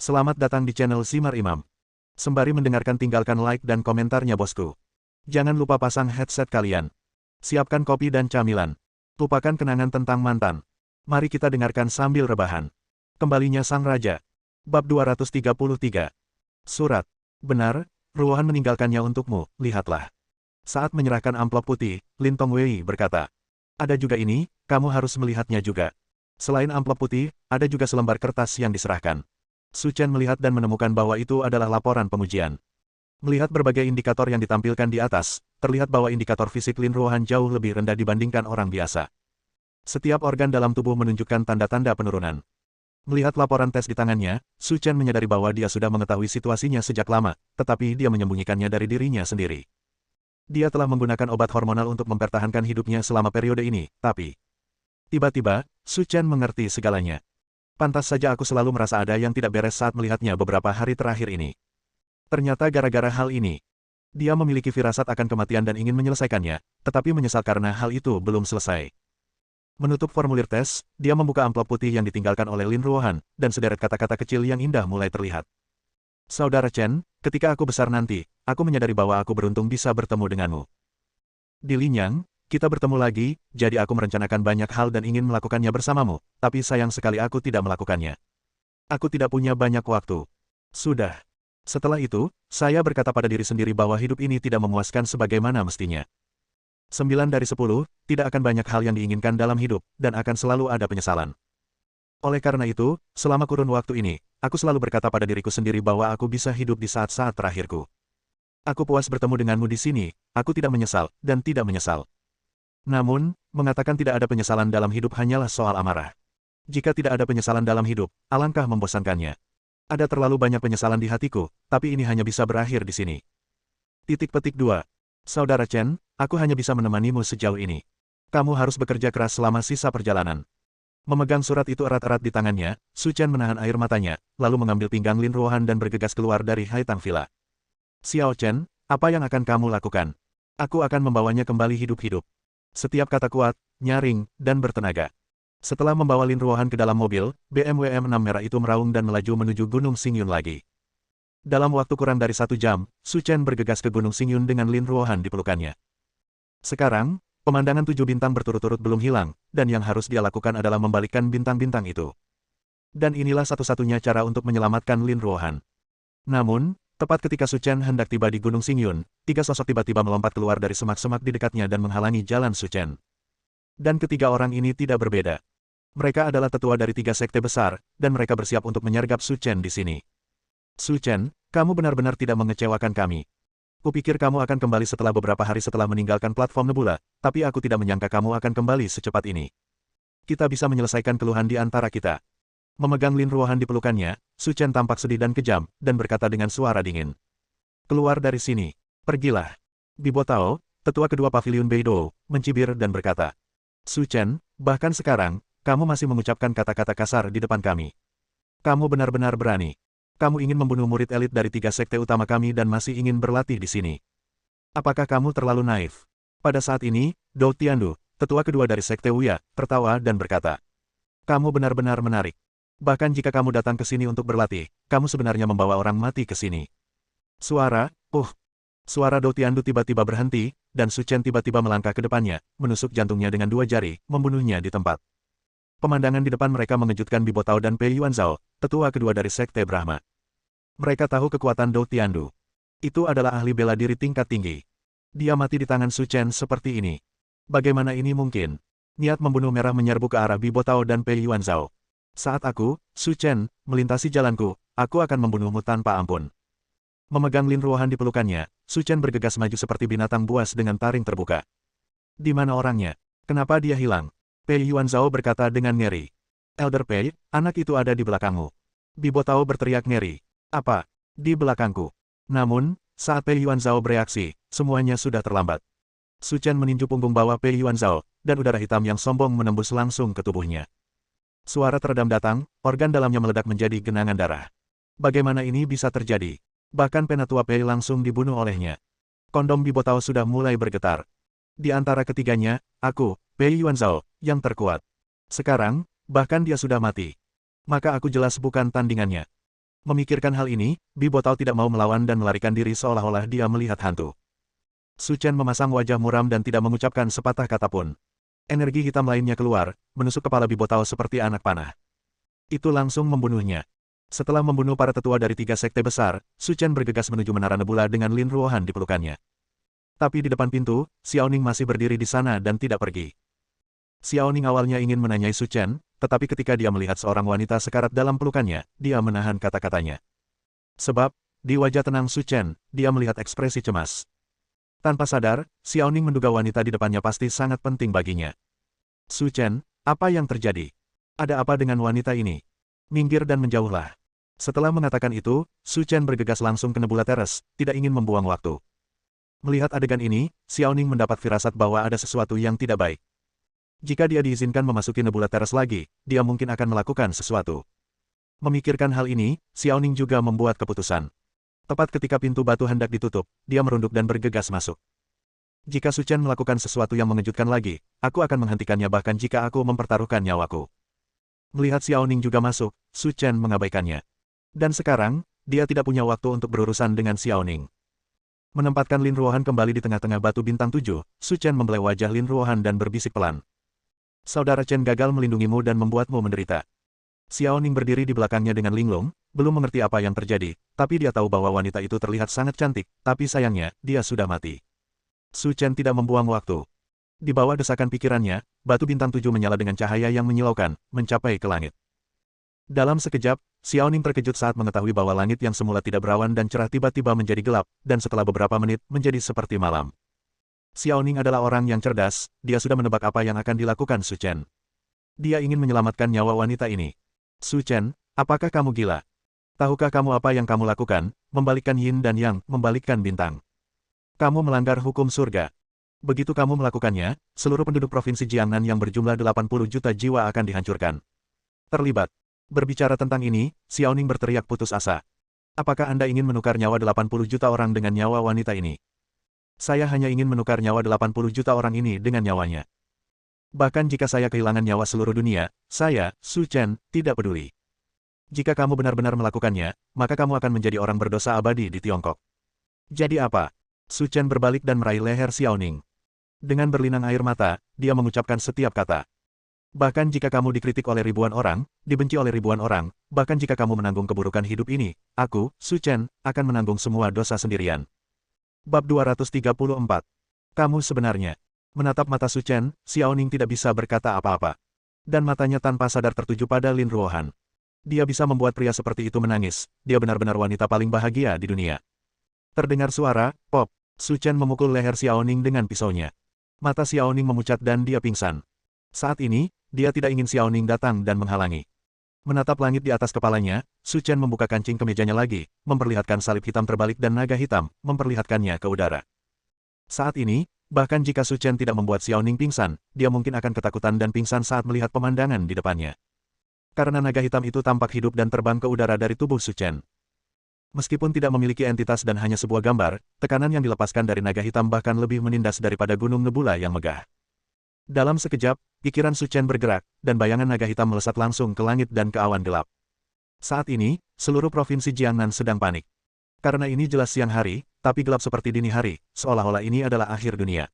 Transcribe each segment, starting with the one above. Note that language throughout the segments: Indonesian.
Selamat datang di channel Simar Imam. Sembari mendengarkan tinggalkan like dan komentarnya bosku. Jangan lupa pasang headset kalian. Siapkan kopi dan camilan. Lupakan kenangan tentang mantan. Mari kita dengarkan sambil rebahan. Kembalinya Sang Raja. Bab 233. Surat. Benar, Ruohan meninggalkannya untukmu, lihatlah. Saat menyerahkan amplop putih, Lin Tongwei berkata. Ada juga ini, kamu harus melihatnya juga. Selain amplop putih, ada juga selembar kertas yang diserahkan. Su Chen melihat dan menemukan bahwa itu adalah laporan pengujian. Melihat berbagai indikator yang ditampilkan di atas, terlihat bahwa indikator fisik Lin Ruohan jauh lebih rendah dibandingkan orang biasa. Setiap organ dalam tubuh menunjukkan tanda-tanda penurunan. Melihat laporan tes di tangannya, Su Chen menyadari bahwa dia sudah mengetahui situasinya sejak lama, tetapi dia menyembunyikannya dari dirinya sendiri. Dia telah menggunakan obat hormonal untuk mempertahankan hidupnya selama periode ini, tapi tiba-tiba, Su Chen mengerti segalanya. Pantas saja aku selalu merasa ada yang tidak beres saat melihatnya beberapa hari terakhir ini. Ternyata gara-gara hal ini, dia memiliki firasat akan kematian dan ingin menyelesaikannya, tetapi menyesal karena hal itu belum selesai. Menutup formulir tes, dia membuka amplop putih yang ditinggalkan oleh Lin Ruohan, dan sederet kata-kata kecil yang indah mulai terlihat. Saudara Chen, ketika aku besar nanti, aku menyadari bahwa aku beruntung bisa bertemu denganmu. Di Linyang, kita bertemu lagi, jadi aku merencanakan banyak hal dan ingin melakukannya bersamamu, tapi sayang sekali aku tidak melakukannya. Aku tidak punya banyak waktu. Sudah. Setelah itu, saya berkata pada diri sendiri bahwa hidup ini tidak memuaskan sebagaimana mestinya. 9 dari 10, tidak akan banyak hal yang diinginkan dalam hidup, dan akan selalu ada penyesalan. Oleh karena itu, selama kurun waktu ini, aku selalu berkata pada diriku sendiri bahwa aku bisa hidup di saat-saat terakhirku. Aku puas bertemu denganmu di sini, aku tidak menyesal, dan tidak menyesal. Namun, mengatakan tidak ada penyesalan dalam hidup hanyalah soal amarah. Jika tidak ada penyesalan dalam hidup, alangkah membosankannya. Ada terlalu banyak penyesalan di hatiku, tapi ini hanya bisa berakhir di sini. Titik petik 2. Saudara Chen, aku hanya bisa menemanimu sejauh ini. Kamu harus bekerja keras selama sisa perjalanan. Memegang surat itu erat-erat di tangannya, Su Chen menahan air matanya, lalu mengambil pinggang Lin Ruohan dan bergegas keluar dari Haitang Villa. Xiao Chen, apa yang akan kamu lakukan? Aku akan membawanya kembali hidup-hidup. Setiap kata kuat, nyaring, dan bertenaga. Setelah membawa Lin Ruohan ke dalam mobil, BMW M6 merah itu meraung dan melaju menuju Gunung Xingyun lagi. Dalam waktu kurang dari 1 jam, Su Chen bergegas ke Gunung Xingyun dengan Lin Ruohan di pelukannya. Sekarang, pemandangan 7 bintang berturut-turut belum hilang, dan yang harus dia lakukan adalah membalikkan bintang-bintang itu. Dan inilah satu-satunya cara untuk menyelamatkan Lin Ruohan. Namun, tepat ketika Su Chen hendak tiba di Gunung Xingyun, 3 sosok tiba-tiba melompat keluar dari semak-semak di dekatnya dan menghalangi jalan Su Chen. Dan ketiga orang ini tidak berbeda. Mereka adalah tetua dari 3 sekte besar, dan mereka bersiap untuk menyergap Su Chen di sini. Su Chen, kamu benar-benar tidak mengecewakan kami. Kupikir kamu akan kembali setelah beberapa hari setelah meninggalkan platform Nebula, tapi aku tidak menyangka kamu akan kembali secepat ini. Kita bisa menyelesaikan keluhan di antara kita. Memegang Lin Ruohan di pelukannya, Su Chen tampak sedih dan kejam, dan berkata dengan suara dingin. Keluar dari sini. Pergilah. Bibo Tao, tetua kedua pavilion Beidou, mencibir dan berkata. Su Chen, bahkan sekarang, kamu masih mengucapkan kata-kata kasar di depan kami. Kamu benar-benar berani. Kamu ingin membunuh murid elit dari 3 sekte utama kami dan masih ingin berlatih di sini. Apakah kamu terlalu naif? Pada saat ini, Dou Tiandu, tetua kedua dari sekte Wuya, tertawa dan berkata. Kamu benar-benar menarik. Bahkan jika kamu datang ke sini untuk berlatih, kamu sebenarnya membawa orang mati ke sini. Suara Dou Tiandu tiba-tiba berhenti, dan Su Chen tiba-tiba melangkah ke depannya, menusuk jantungnya dengan 2 jari, membunuhnya di tempat. Pemandangan di depan mereka mengejutkan Bibo Tao dan Pei Yuanzhao, tetua kedua dari sekte Brahma. Mereka tahu kekuatan Dou Tiandu. Itu adalah ahli bela diri tingkat tinggi. Dia mati di tangan Su Chen seperti ini. Bagaimana ini mungkin? Niat membunuh merah menyerbu ke arah Bibo Tao dan Pei Yuanzhao. Saat aku, Su Chen, melintasi jalanku, aku akan membunuhmu tanpa ampun. Memegang Lin Ruohan di pelukannya, Su Chen bergegas maju seperti binatang buas dengan taring terbuka. Di mana orangnya? Kenapa dia hilang? Pei Yuanzhao berkata dengan ngeri. Elder Pei, anak itu ada di belakangmu. Bibo Tao berteriak ngeri. Apa? Di belakangku. Namun, saat Pei Yuanzhao bereaksi, semuanya sudah terlambat. Su Chen meninju punggung bawah Pei Yuanzhao, dan udara hitam yang sombong menembus langsung ke tubuhnya. Suara teredam datang, organ dalamnya meledak menjadi genangan darah. Bagaimana ini bisa terjadi? Bahkan Penatua Pei langsung dibunuh olehnya. Kondom Bibo Tao sudah mulai bergetar. Di antara ketiganya, aku, Pei Yuanzhao, yang terkuat. Sekarang, bahkan dia sudah mati. Maka aku jelas bukan tandingannya. Memikirkan hal ini, Bibotao tidak mau melawan dan melarikan diri seolah-olah dia melihat hantu. Su Chen memasang wajah muram dan tidak mengucapkan sepatah kata pun. Energi hitam lainnya keluar, menusuk kepala Bibotao seperti anak panah. Itu langsung membunuhnya. Setelah membunuh para tetua dari 3 sekte besar, Su Chen bergegas menuju Menara Nebula dengan Lin Ruohan di pelukannya. Tapi di depan pintu, Xiaoning masih berdiri di sana dan tidak pergi. Xiaoning awalnya ingin menanyai Su Chen, tetapi ketika dia melihat seorang wanita sekarat dalam pelukannya, dia menahan kata-katanya. Sebab, di wajah tenang Su Chen, dia melihat ekspresi cemas. Tanpa sadar, Xiaoning menduga wanita di depannya pasti sangat penting baginya. Su Chen, apa yang terjadi? Ada apa dengan wanita ini? Minggir dan menjauhlah. Setelah mengatakan itu, Su Chen bergegas langsung ke Nebula Teres, tidak ingin membuang waktu. Melihat adegan ini, Xiaoning mendapat firasat bahwa ada sesuatu yang tidak baik. Jika dia diizinkan memasuki Nebula Teres lagi, dia mungkin akan melakukan sesuatu. Memikirkan hal ini, Xiaoning juga membuat keputusan. Tepat ketika pintu batu hendak ditutup, dia merunduk dan bergegas masuk. Jika Su Chen melakukan sesuatu yang mengejutkan lagi, aku akan menghentikannya bahkan jika aku mempertaruhkan nyawaku. Melihat Xiaoning juga masuk, Su Chen mengabaikannya. Dan sekarang, dia tidak punya waktu untuk berurusan dengan Xiaoning. Menempatkan Lin Ruohan kembali di tengah-tengah batu bintang 7, Su Chen membelai wajah Lin Ruohan dan berbisik pelan. Saudara Chen gagal melindungimu dan membuatmu menderita. Xiaoning berdiri di belakangnya dengan linglung, belum mengerti apa yang terjadi, tapi dia tahu bahwa wanita itu terlihat sangat cantik, tapi sayangnya, dia sudah mati. Su Chen tidak membuang waktu. Di bawah desakan pikirannya, batu bintang 7 menyala dengan cahaya yang menyilaukan, mencapai ke langit. Dalam sekejap, Xiaoning terkejut saat mengetahui bahwa langit yang semula tidak berawan dan cerah tiba-tiba menjadi gelap, dan setelah beberapa menit, menjadi seperti malam. Xiaoning adalah orang yang cerdas, dia sudah menebak apa yang akan dilakukan Su Chen. Dia ingin menyelamatkan nyawa wanita ini. Su Chen, apakah kamu gila? Tahukah kamu apa yang kamu lakukan, membalikkan yin dan yang, membalikkan bintang? Kamu melanggar hukum surga. Begitu kamu melakukannya, seluruh penduduk Provinsi Jiangnan yang berjumlah 80 juta jiwa akan dihancurkan. Terlibat. Berbicara tentang ini, Xiaoning berteriak putus asa. Apakah Anda ingin menukar nyawa 80 juta orang dengan nyawa wanita ini? Saya hanya ingin menukar nyawa 80 juta orang ini dengan nyawanya. Bahkan jika saya kehilangan nyawa seluruh dunia, saya, Su Chen, tidak peduli. Jika kamu benar-benar melakukannya, maka kamu akan menjadi orang berdosa abadi di Tiongkok. Jadi apa? Su Chen berbalik dan meraih leher Xiaoning. Dengan berlinang air mata, dia mengucapkan setiap kata. Bahkan jika kamu dikritik oleh ribuan orang, dibenci oleh ribuan orang, bahkan jika kamu menanggung keburukan hidup ini, aku, Su Chen, akan menanggung semua dosa sendirian. Bab 234. Kamu sebenarnya. Menatap mata Su Chen, Xiaoning tidak bisa berkata apa-apa. Dan matanya tanpa sadar tertuju pada Lin Ruohan. Dia bisa membuat pria seperti itu menangis, dia benar-benar wanita paling bahagia di dunia. Terdengar suara, pop. Su Chen memukul leher Xiaoning dengan pisaunya. Mata Xiaoning memucat dan dia pingsan. Saat ini, dia tidak ingin Xiaoning datang dan menghalangi. Menatap langit di atas kepalanya, Su Chen membuka kancing kemejanya lagi, memperlihatkan salib hitam terbalik dan naga hitam, memperlihatkannya ke udara. Saat ini, bahkan jika Su Chen tidak membuat Xiaoning pingsan, dia mungkin akan ketakutan dan pingsan saat melihat pemandangan di depannya. Karena naga hitam itu tampak hidup dan terbang ke udara dari tubuh Su Chen. Meskipun tidak memiliki entitas dan hanya sebuah gambar, tekanan yang dilepaskan dari naga hitam bahkan lebih menindas daripada gunung nebula yang megah. Dalam sekejap, pikiran Su Chen bergerak, dan bayangan naga hitam melesat langsung ke langit dan ke awan gelap. Saat ini, seluruh provinsi Jiangnan sedang panik. Karena ini jelas siang hari, tapi gelap seperti dini hari, seolah-olah ini adalah akhir dunia.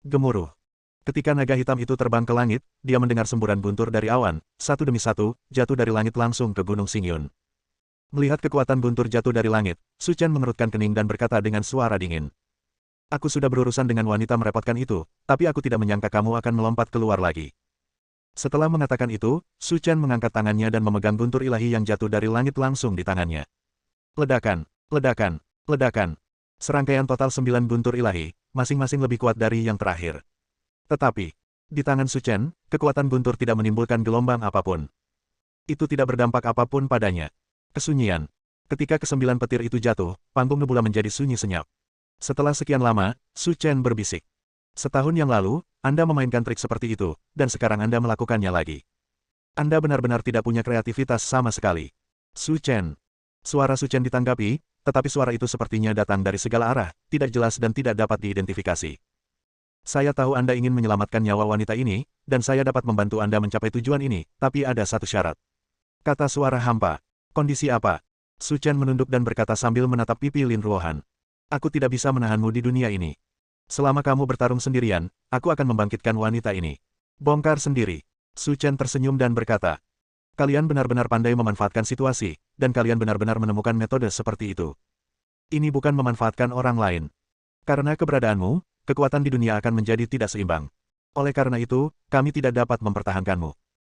Gemuruh. Ketika naga hitam itu terbang ke langit, dia mendengar semburan guntur dari awan, satu demi satu, jatuh dari langit langsung ke Gunung Xingyun. Melihat kekuatan guntur jatuh dari langit, Su Chen mengerutkan kening dan berkata dengan suara dingin. Aku sudah berurusan dengan wanita merepotkan itu, tapi aku tidak menyangka kamu akan melompat keluar lagi. Setelah mengatakan itu, Su Chen mengangkat tangannya dan memegang guntur ilahi yang jatuh dari langit langsung di tangannya. Ledakan, ledakan, ledakan. Serangkaian total 9 guntur ilahi, masing-masing lebih kuat dari yang terakhir. Tetapi, di tangan Su Chen, kekuatan guntur tidak menimbulkan gelombang apapun. Itu tidak berdampak apapun padanya. Kesunyian. Ketika ke-9 petir itu jatuh, panggung nebula menjadi sunyi senyap. Setelah sekian lama, Su Chen berbisik. Setahun yang lalu, Anda memainkan trik seperti itu, dan sekarang Anda melakukannya lagi. Anda benar-benar tidak punya kreativitas sama sekali. Su Chen. Suara Su Chen ditanggapi, tetapi suara itu sepertinya datang dari segala arah, tidak jelas dan tidak dapat diidentifikasi. Saya tahu Anda ingin menyelamatkan nyawa wanita ini, dan saya dapat membantu Anda mencapai tujuan ini, tapi ada satu syarat. Kata suara hampa. Kondisi apa? Su Chen menunduk dan berkata sambil menatap pipi Lin Ruohan. Aku tidak bisa menahanmu di dunia ini. Selama kamu bertarung sendirian, aku akan membangkitkan wanita ini. Bongkar sendiri. Su Chen tersenyum dan berkata, kalian benar-benar pandai memanfaatkan situasi, dan kalian benar-benar menemukan metode seperti itu. Ini bukan memanfaatkan orang lain. Karena keberadaanmu, kekuatan di dunia akan menjadi tidak seimbang. Oleh karena itu, kami tidak dapat mempertahankanmu.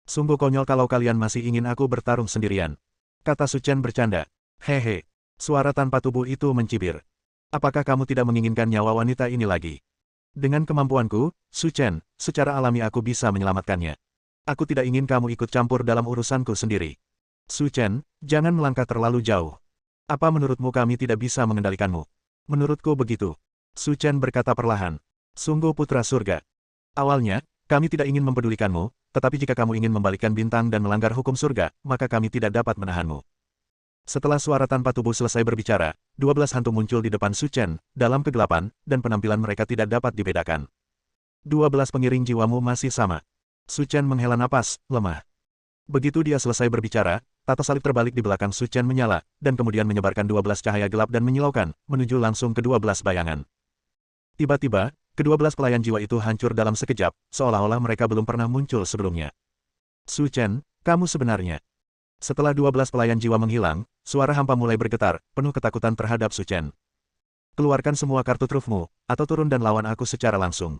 Sungguh konyol kalau kalian masih ingin aku bertarung sendirian. Kata Su Chen bercanda. Hehe. Suara tanpa tubuh itu mencibir. Apakah kamu tidak menginginkan nyawa wanita ini lagi? Dengan kemampuanku, Su Chen, secara alami aku bisa menyelamatkannya. Aku tidak ingin kamu ikut campur dalam urusanku sendiri. Su Chen, jangan melangkah terlalu jauh. Apa menurutmu kami tidak bisa mengendalikanmu? Menurutku begitu. Su Chen berkata perlahan. Sungguh putra surga. Awalnya, kami tidak ingin mempedulikanmu, tetapi jika kamu ingin membalikkan bintang dan melanggar hukum surga, maka kami tidak dapat menahanmu. Setelah suara tanpa tubuh selesai berbicara, 12 hantu muncul di depan Su Chen, dalam kegelapan, dan penampilan mereka tidak dapat dibedakan. 12 pengiring jiwamu masih sama. Su Chen menghela napas, lemah. Begitu dia selesai berbicara, tato salib terbalik di belakang Su Chen menyala, dan kemudian menyebarkan 12 cahaya gelap dan menyilaukan, menuju langsung ke 12 bayangan. Tiba-tiba, ke-12 pelayan jiwa itu hancur dalam sekejap, seolah-olah mereka belum pernah muncul sebelumnya. Su Chen, kamu sebenarnya. Setelah 12 pelayan jiwa menghilang, suara hampa mulai bergetar, penuh ketakutan terhadap Su Chen. Keluarkan semua kartu trufmu, atau turun dan lawan aku secara langsung.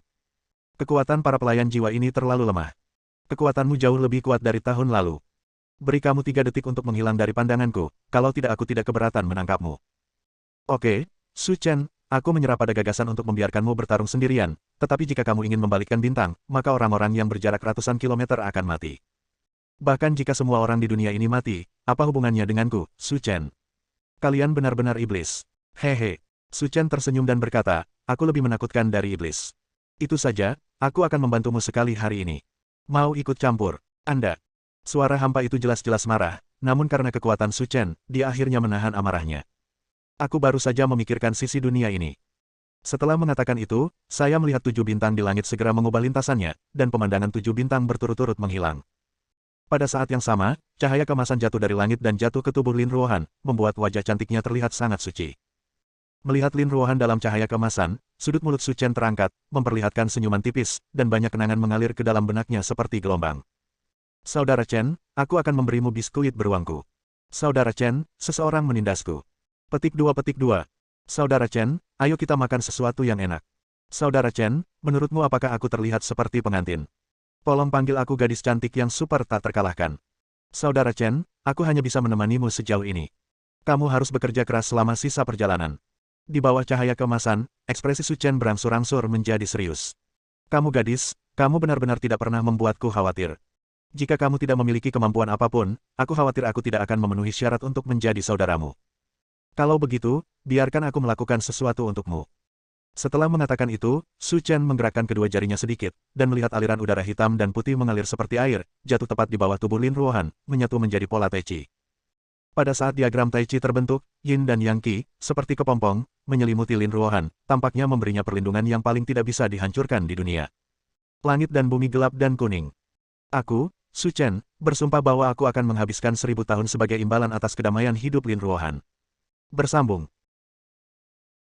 Kekuatan para pelayan jiwa ini terlalu lemah. Kekuatanmu jauh lebih kuat dari tahun lalu. Beri kamu 3 detik untuk menghilang dari pandanganku, kalau tidak aku tidak keberatan menangkapmu. Oke, Su Chen, aku menyerah pada gagasan untuk membiarkanmu bertarung sendirian, tetapi jika kamu ingin membalikkan bintang, maka orang-orang yang berjarak ratusan kilometer akan mati. Bahkan jika semua orang di dunia ini mati, apa hubungannya denganku, Su Chen? Kalian benar-benar iblis. Hehe. Su Chen tersenyum dan berkata, aku lebih menakutkan dari iblis. Itu saja, aku akan membantumu sekali hari ini. Mau ikut campur? Anda. Suara hampa itu jelas-jelas marah, namun karena kekuatan Su Chen, dia akhirnya menahan amarahnya. Aku baru saja memikirkan sisi dunia ini. Setelah mengatakan itu, saya melihat 7 bintang di langit segera mengubah lintasannya, dan pemandangan 7 bintang berturut-turut menghilang. Pada saat yang sama, cahaya kemasan jatuh dari langit dan jatuh ke tubuh Lin Ruohan, membuat wajah cantiknya terlihat sangat suci. Melihat Lin Ruohan dalam cahaya kemasan, sudut mulut Su Chen terangkat, memperlihatkan senyuman tipis, dan banyak kenangan mengalir ke dalam benaknya seperti gelombang. Saudara Chen, aku akan memberimu biskuit beruangku. Saudara Chen, seseorang menindasku. Petik 2. Saudara Chen, ayo kita makan sesuatu yang enak. Saudara Chen, menurutmu apakah aku terlihat seperti pengantin? Tolong panggil aku gadis cantik yang super tak terkalahkan. Saudara Chen, aku hanya bisa menemanimu sejauh ini. Kamu harus bekerja keras selama sisa perjalanan. Di bawah cahaya kemasan, ekspresi Su Chen berangsur-angsur menjadi serius. Kamu gadis, kamu benar-benar tidak pernah membuatku khawatir. Jika kamu tidak memiliki kemampuan apapun, aku khawatir aku tidak akan memenuhi syarat untuk menjadi saudaramu. Kalau begitu, biarkan aku melakukan sesuatu untukmu. Setelah mengatakan itu, Su Chen menggerakkan kedua jarinya sedikit, dan melihat aliran udara hitam dan putih mengalir seperti air, jatuh tepat di bawah tubuh Lin Ruohan, menyatu menjadi pola Tai Chi. Pada saat diagram Tai Chi terbentuk, Yin dan Yang Qi, seperti kepompong, menyelimuti Lin Ruohan, tampaknya memberinya perlindungan yang paling tidak bisa dihancurkan di dunia. Langit dan bumi gelap dan kuning. Aku, Su Chen, bersumpah bahwa aku akan menghabiskan 1000 tahun sebagai imbalan atas kedamaian hidup Lin Ruohan. Bersambung.